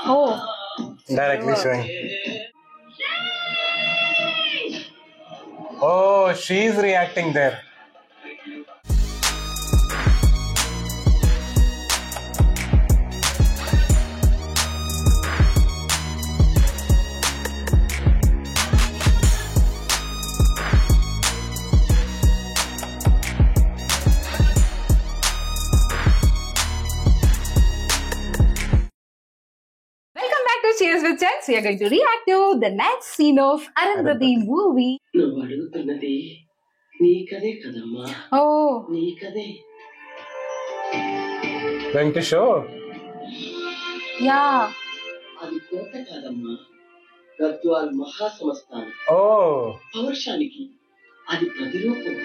Oh. Directly showing. Oh, she's reacting there. Welcome back to Cheers with Chance. We are going to react to the next scene of Arundhati movie. నువ్వు అడుగుతున్నది నీ కదే కదమ్మా. Oh. నీ కదే. Going to show? Yeah. అది కోట కాదమ్మా, Gadwal Mahasamsthanam. Oh. పౌరుషానికి అది ప్రతిరూపం.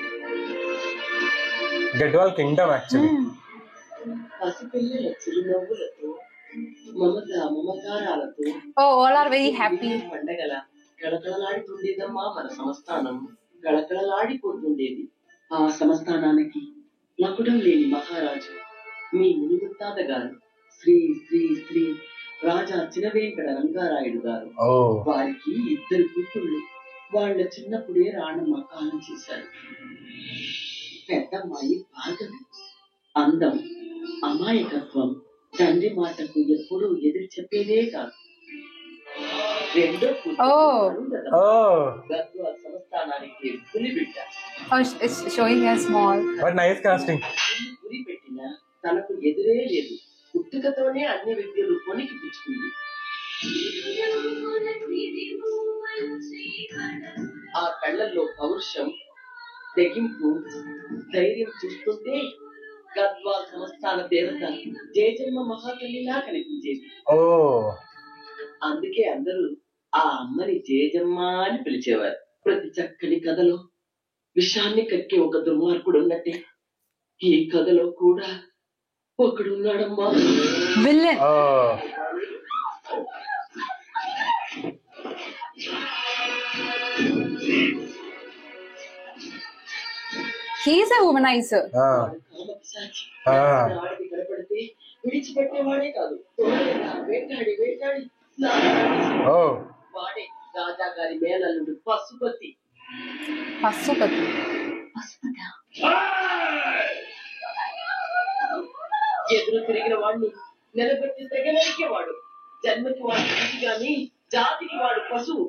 Gadwal Kingdom actually. పసిపిల్లల చిరునవ్వులతో, మమత మమకారాలతో, Oh, all are very happy. పండగల కళకళలాడుతుండేదమ్మా మన సంస్థానం. కళకళలాడిపోతుండేది. ఆ సంస్థానానికి లకుడం లేని మహారాజు మీ మునిముత్తాత గారు శ్రీ శ్రీ శ్రీ రాజా చినవేంకట రంగారాయుడు గారు. వారికి 2 కూతుళ్ళు. వాళ్ళ చిన్నప్పుడే రాణమ్మ కాలం చేశారు. పెద్దమ్మాయి భార్గవి. అందం, అమాయకత్వం, తండ్రి మాటకు ఎప్పుడూ ఎదురు చెప్పేదే కాదు. రెండో Gadwal సంస్థానానికి పులిబిడ్డ. It's showing as small. But nice casting. గురి పెట్టిన తనకు ఎదురే లేదు. పుట్టుకతోనే అన్ని విద్యలు కొనికి పుచ్చుకుంది. ఆ కళ్ళల్లో పౌరుషం, తెగింపు, ధైర్యం చూస్తుంటే గద్వాల్ సంస్థాన దేవత జయజన్మ మహాతల్లిలా కనిపించేది. అందుకే అందరూ ఆ అమ్మని జయజమ్మ అని పిలిచేవారు. ప్రతి చక్కని కథలో విషాన్ని కక్కే ఒక దుర్మార్గుడు ఉన్నట్టే ఈ కథలో కూడా ఒకడున్నాడమ్మా. Villain. He's a womanizer. ఆడికి కనపడితే విడిచిపెట్టేవాడే కాదు, వేటాడి వేటాడి వాడే రాజా గారి మేనల్లుడు పశుపతి. ఎదురు తిరిగిన వాడిని నిలబెట్టి తెగనరికేవాడు. జన్మకి వాడు మనిషి గాని జాతికి వాడు పశువు.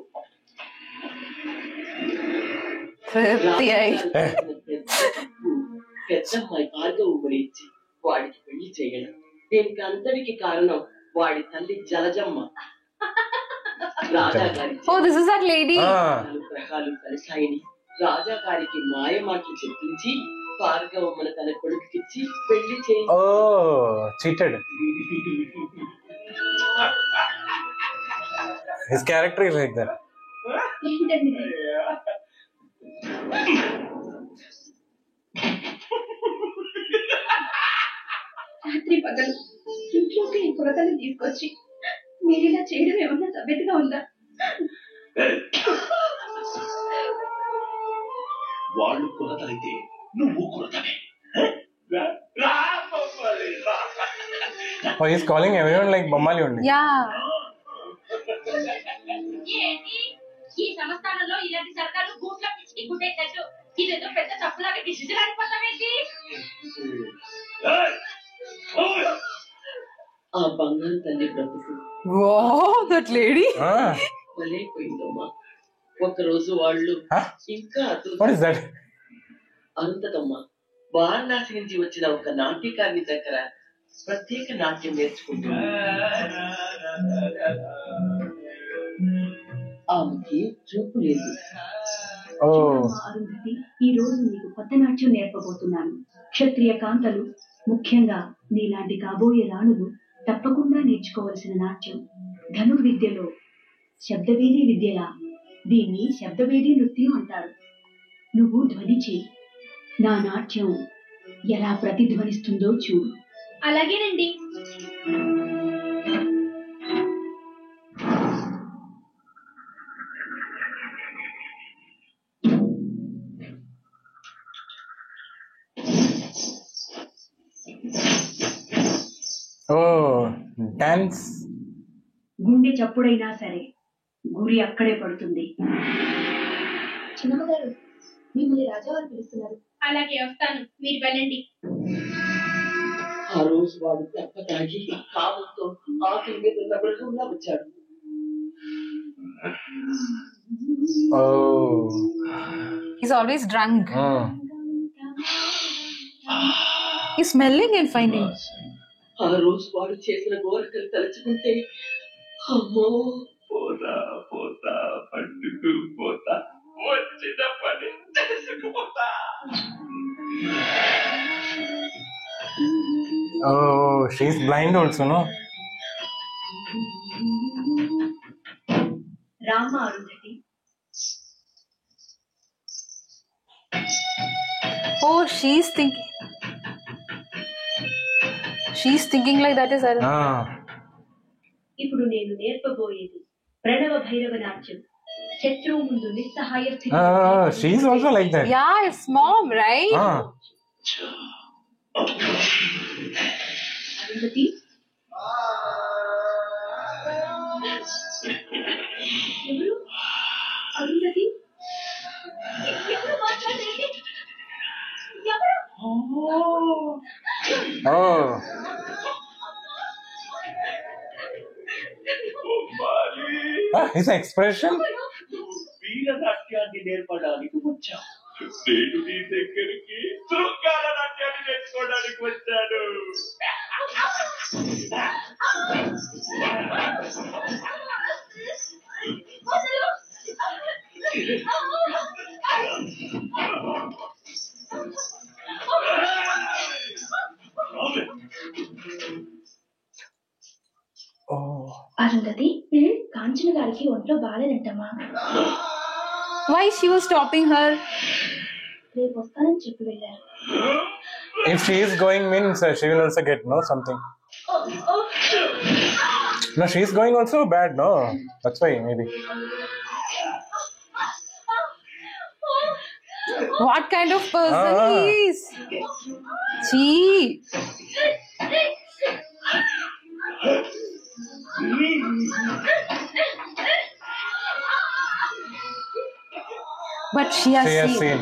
పెద్దమ్మాయి భార్గవుని ఇచ్చి వాడికి పెళ్లి చేయడం. దీనికి అంతటికి కారణం వాడి తల్లి జలజమ్మ. రాజాగారి గ్రహాలు కలిసాయని రాజాగారికి మాయమాటలు చెప్పించి భార్గవమ్మను తన కొడుకుకిచ్చి పెళ్లి cheated. His character is like that. రాత్రి పగలు ఇంట్లోకి ఈ కొరతను తీసుకొచ్చి మీరిలా చేయడం ఏమన్నా సభ్యతగా ఉందా? వాళ్ళు కొరతలైతే నువ్వు కొరతనే. Oh, he's calling everyone like Bommali only. Yeah. ఈ సంస్థానంలో ఇలాంటి సర్కారు గూట్ల పిచ్చి గుట్టేటట్టు ఇదేదో పెద్ద తప్పులాగా డిసిజన్ అయిపోతామేంటి? ఆ బంగారు తల్లి బ్రతుకు that lady. పోయిందమ్మా. ఒకరోజు వాళ్ళు ఇంకా అరుంధతమ్మ వారణాసి నుంచి వచ్చిన ఒక నాట్యకారిని దగ్గర ప్రత్యేక నాట్యం నేర్చుకుంటుంది. ఆమెకి చూపు లేదు. అరుంధతి, ఈ రోజు నీకు కొత్త నాట్యం నేర్పబోతున్నాను. క్షత్రియ కాంతలు, ముఖ్యంగా నీలాంటి కాబోయే రాణులు తప్పకుండా నేర్చుకోవలసిన నాట్యం. ధనుర్విద్యలో శబ్దవేది విద్యలా దీన్ని శబ్దవేది నృత్యం అంటారు. నువ్వు ధ్వని చేయి, నా నాట్యం ఎలా ప్రతిధ్వనిస్తుందో చూడు. అలాగేనండి. డాన్స్. గుండె చప్పుడైనా సరే గురి అక్కడే పడుతుంది. చిన్నమ్మ గారు మిమ్మల్ని రాజావారు పిలుస్తున్నారు. అలాగే వస్తాను, మీరు వెళ్ళండి. ఆ రోజు వాడు తెప్ప తాగి కాలంతో ఆకలి మీద ఉన్న మృగంలా వచ్చాడు. Oh. He's always drunk. He's smelling and finding. ఆ రోజు వాడు చేసిన గోరకలు తలుచుకుంటే అమ్మో, పోతా పోతా పండుకు పోతా, వచ్చిన పని చేసుకుపోతా. Oh, she's blind also, no? Rama Arundhati. Oh, she's thinking like that is Arun. ఇప్పుడు నేను నేర్పబోయేది ప్రణవ భైరవ నాట్యం. శత్రువు ముందు నిస్సహాయ స్థితి. She's also like that. Yeah, it's mom, right? Arundhati, ఎవరు? అరుంధతి, ఎవరు మాట్లాడేది? ఎవరు? Oh. His expression. వీరనాట్యాన్ని నేర్పడానికి వచ్చాం. నేను నీ దగ్గరికి శృంగార నాట్యాన్ని నేర్చుకోవడానికి వచ్చాను. అరుంధతి, కాంచన గారికి ఒంట్లో బాగాలేదంటమ్మా. Why she was stopping her? రేపు వస్తానని చెప్పి వెళ్ళారు. If she is going means she will also get something. No, she is going also bad, no? That's why maybe. What kind of person he is? Gee. But she has seen.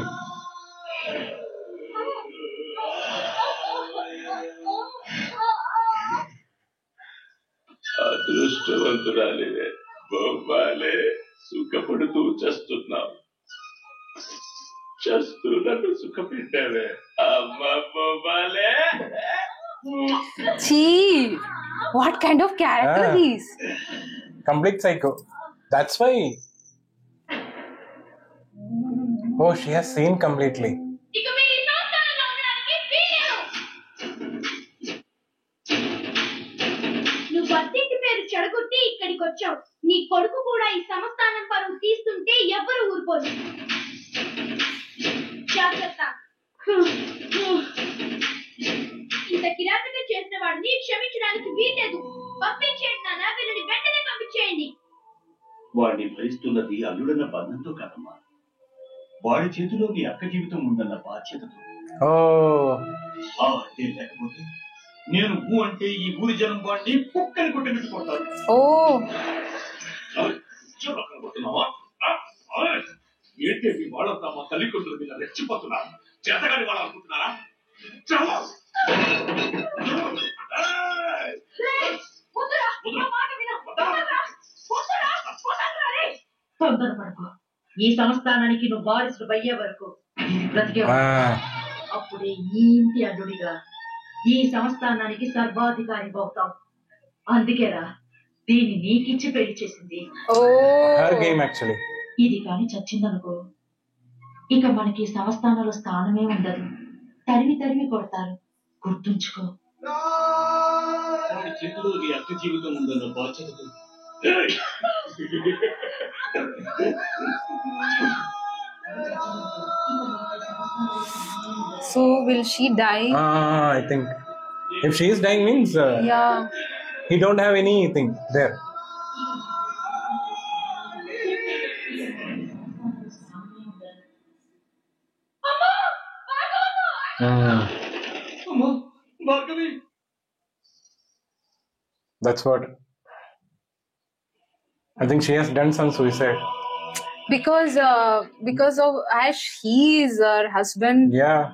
అదృష్టవంతురాలే బొమ్మాలే, సుఖపడుతూ చేస్తూ నన్ను సుఖపెట్టావే అమ్మ బొమ్మాలే. Gee, what kind of character he is? Complete psycho. That's why. Oh, she has seen completely. నువ్వు అత్తింటి పేరు చెడగొట్టి ఇక్కడికి వచ్చావు. నీ కొడుకు కూడా ఈ సంస్థానం పరువు తీస్తుంటే ఎవ్వరు ఊరుకోరు. జాగ్రత్త. ఇంత కిరాతగా చేసిన వాడిని క్షమించడానికి వీల్లేదు. పంపించేయండి నాన్న, వీళ్ళని వెంటనే పంపించేయండి. వాడిని భరిస్తున్నది అల్లుడన్న బంధంతో కాదమ్మా, వాడి చేతిలో నీ అక్క జీవితం ఉందన్న బాధ్యతతో. ఆ అంటే లేకపోతే నేను ఊ అంటే ఈ ఊరి జనం వాడిని కుక్కని కొట్టినట్టు కొట్టారు. ఏంటి మీ వాళ్ళంతా మా తల్లిదండ్రుల మీద రెచ్చిపోతున్నారు? చేతగాని వాళ్ళు అనుకుంటున్నారా? తొందరపడకు. ఈ సంస్థానానికి నువ్వు వారసుడు అయ్యే వరకు బ్రతికే అప్పుడే ఈ ఇంటి అల్లుడిగా ఈ సంస్థానానికి సర్వాధికారి అవుతావు. అందుకేరా దీన్ని నీకిచ్చి పెళ్లి చేసింది. ఇది కాని చచ్చిందనుకో, ఇక మనకి సంస్థానంలో స్థానమే ఉండదు. తరిమి కొడతారు, గుర్తుంచుకో. వాడి చేతిలో నీ అక్క జీవితం ఉందన్న బాధ్యతతో. So will she die? I think if she is dying means yeah, he don't have anything there. Bhargavi, That's what. I think she has done some suicide. Because of Ash, he is her husband. Yeah.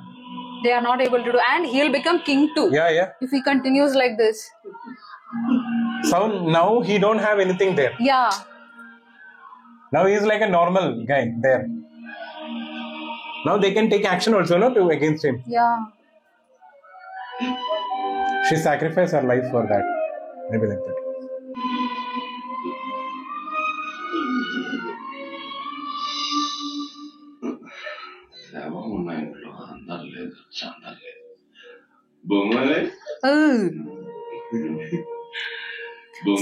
They are not able to do, and he'll become king too. Yeah. If he continues like this. So now he don't have anything there. Yeah. Now he's like a normal guy there. Now they can take action also, no, to against him. Yeah. She sacrificed her life for that. Maybe like that.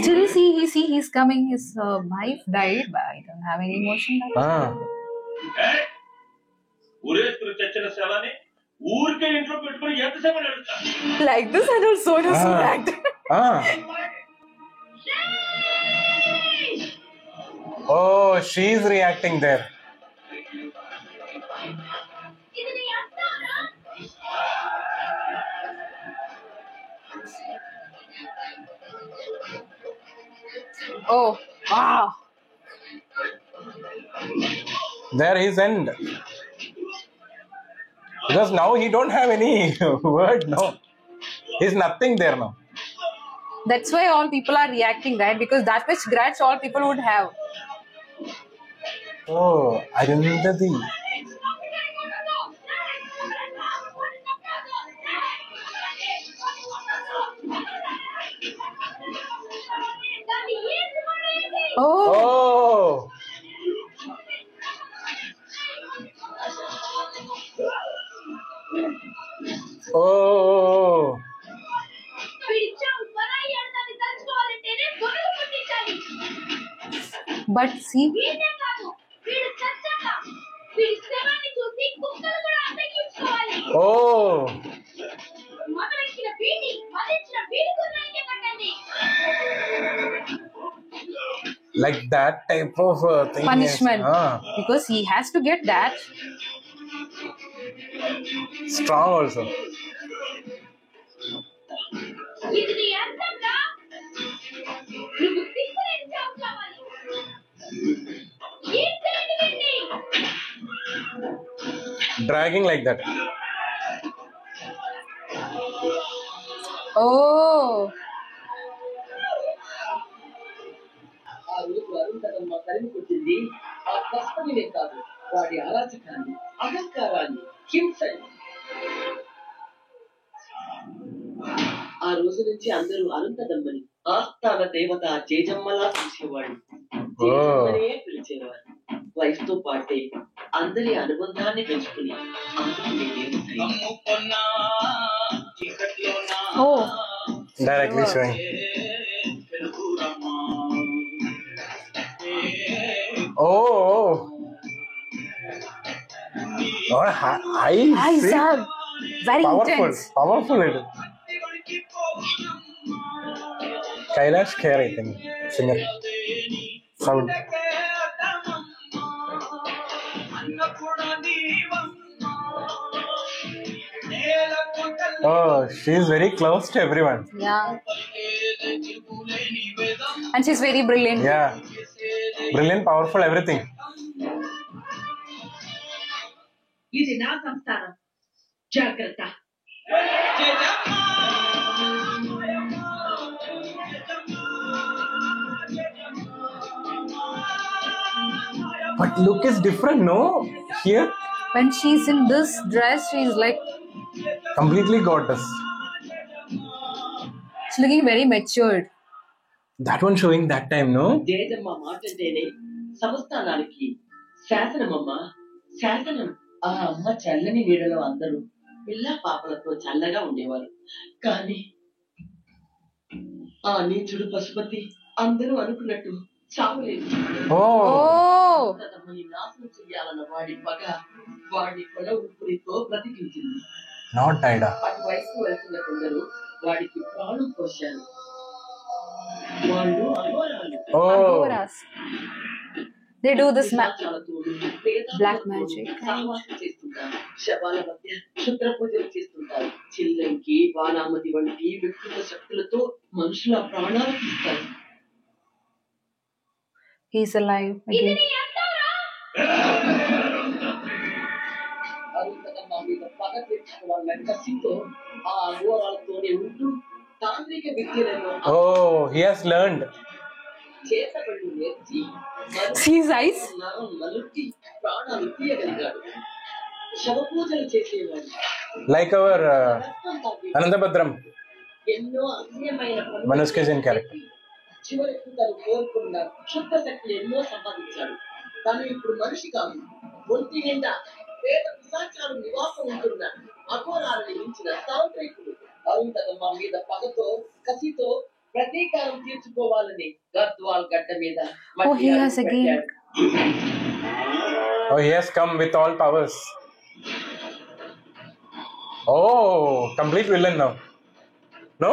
Still, see, he's coming. His wife died, but I don't have any emotion. Like this, I don't so act. Oh, she's reacting there. Oh, wow. There his end. Because now he don't have any word, no. He's nothing there now. That's why all people are reacting, right? Because that much grudge all people would have. Oh, Arundhati. Oh. Oh. But see, oh, like that type of thing. punishment. Because he has to get that. Strong also. Dragging like that. Oh. ఆ రోజు అరుంధతమ్మ తరిమి కొట్టింది ఆ కష్టమే కాదు, వాడి అరాచకాన్ని, అహంకారాన్ని, హింసని. ఆ రోజు నుంచి అందరూ అరుంధతమ్మని ఆస్థాన దేవత జేజమ్మలా పిలిచేవాడు. జేజమ్మనే పిలిచేవారు. వయసుతో పాటే అందరి అనుబంధాన్ని పెంచుకుని Directly showing. Oh. Eyes are very intense. Powerful it is. Kailash Kher, I think. Singer. Sound. Oh, she's very close to everyone. Yeah. And she's very brilliant. Yeah. Brilliant, powerful, everything. ఇది నా సంస్థానం, జాగ్రత్త. But look is different, no? Here? When she's in this dress, she's like completely goddess. She's looking very matured. That one showing that time, no? జేజమ్మ మాటంటేనే సంస్థానానికి శాసనమమ్మ, శాసనం. ఆ అమ్మ చల్లని నీడలో అందరూ పిల్ల పాపలతో చల్లగా ఉండేవారు. కానీ ఆ నీచుడు పశుపతి అందరూ అనుకున్నట్టు చావలేదు. అరుంధతమ్మని నాశనం చెయ్యాలన్న వాడి పగ వాడి కొల ఊపిరితో బ్రతికించింది. అటు వయసు వెళ్తున్న కొందరు వాడికి ప్రాణం పోశారు. వాళ్ళు Aghoras. They do this black magic. సహవాసం చేస్తుంటారు, శవాల మధ్య క్షుద్ర పూజలు చేస్తుంటారు. చిల్లంకి బాలామతి వంటి వికృత శక్తులతో మనుషుల ప్రాణాలు తీస్తారు. He's alive ఇది again. నీ అంటారా? అరుంధతమ్మ మీద పగ తెచ్చుకోవాలన్న కసితో ఆ అఘోరాలతోనే ఉంటూ తాంత్రిక విద్యలను Oh, he has learned. చేతబళ్ళు నేర్చి See his eyes? నరం నలుటి ప్రాణాలు తీయగలిగాడు. శవపూజలు చేసేవాడు. Like our రక్తం తాగి Anandabhadram, ఎన్నో అన్యమైన పనులు Manoj Kajan character. చివరికి తను కోరుకున్న క్షుద్ర శక్తులు ఎన్నో సంపాదించాడు. తను ఇప్పుడు మనిషి కాదు, ఒంటి నిండా పేద పిశాచాలు నివాసం ఉంటున్న అఘోరాలను మించిన తాంత్రికుడు. అరుంధతమ్మ మీద పగతో కసితో ప్రతీకారం తీర్చుకోవాలని గద్వాల్ గడ్డ మీద Oh, he has again. Oh, he has come with all powers. Oh, complete villain now. No?